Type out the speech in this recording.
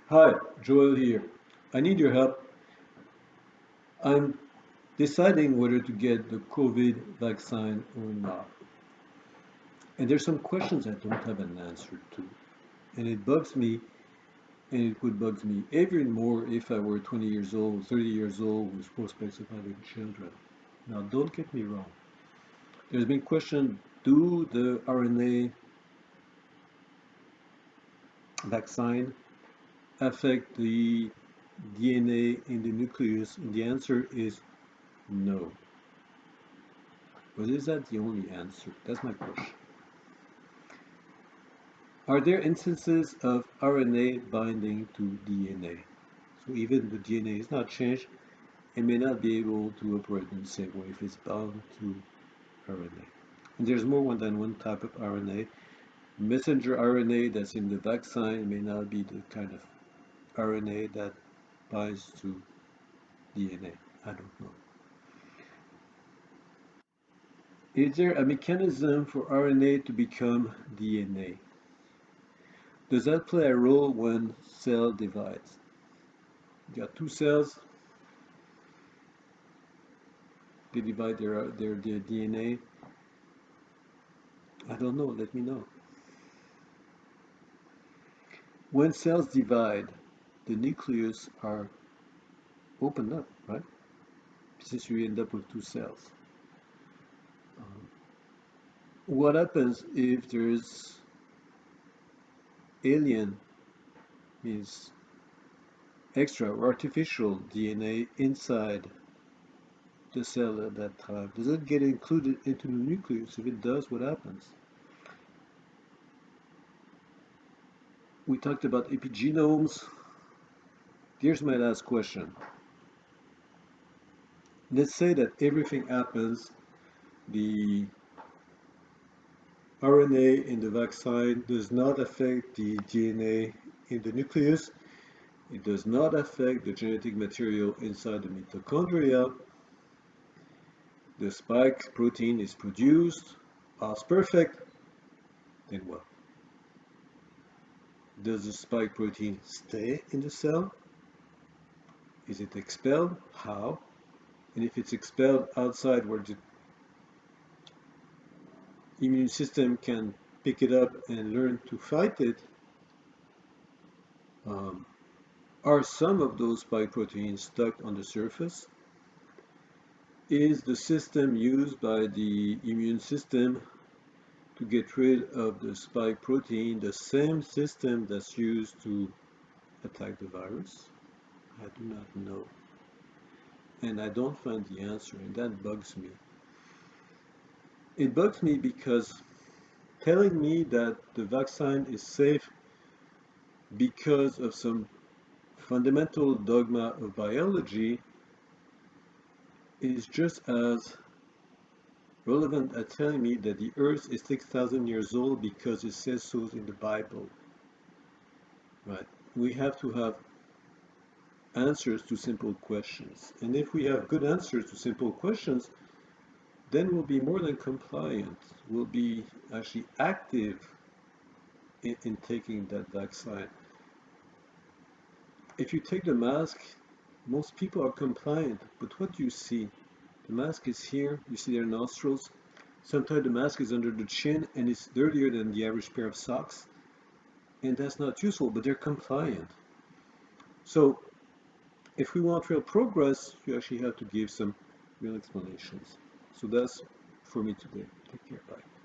Hi, Joel here. I need your help. I'm deciding whether to get the COVID vaccine or not. And there's some questions I don't have an answer to. And it bugs me, and it would bug me even more if I were 20 years old, 30 years old, with prospects of having children. Now, don't get me wrong. There's been question, do the RNA vaccine affect the DNA in the nucleus? And the answer is no. But is that the only answer? That's my question. Are there instances of RNA binding to DNA? So even the DNA is not changed, it may not be able to operate in the same way if it's bound to RNA. And there's more than one type of RNA. Messenger RNA that's in the vaccine may not be the kind of RNA that binds to DNA. I don't know. Is there a mechanism for RNA to become DNA? Does that play a role when cell divides? You got two cells, they divide their DNA. I don't know, let me know. When cells divide, the nucleus are opened up, right? Since you end up with two cells. Um, what happens if there's alien, means extra or artificial DNA inside the cell at that time? Does it get included into the nucleus? If it does, what happens? We talked about epigenomes. Here's my last question. Let's say that everything happens, the RNA in the vaccine does not affect the DNA in the nucleus, it does not affect the genetic material inside the mitochondria, the spike protein is produced, all's perfect, then what? Does the spike protein stay in the cell? Is it expelled? How? And if it's expelled outside where the immune system can pick it up and learn to fight it, um, are some of those spike proteins stuck on the surface? Is the system used by the immune system to get rid of the spike protein the same system that's used to attack the virus? I do not know. And I don't find the answer, and that bugs me. It bugs me because telling me that the vaccine is safe because of some fundamental dogma of biology is just as relevant as telling me that the earth is 6,000 years old because it says so in the Bible. Right? We have to have answers to simple questions. And if we have good answers to simple questions, then we'll be more than compliant. We'll be actually active in taking that vaccine. If you take the mask, most people are compliant, but what do you see? The mask is here, you see their nostrils. Sometimes the mask is under the chin and it's dirtier than the average pair of socks. And that's not useful, but they're compliant. So if we want real progress, you actually have to give some real explanations. So that's for me today. Take care. Bye.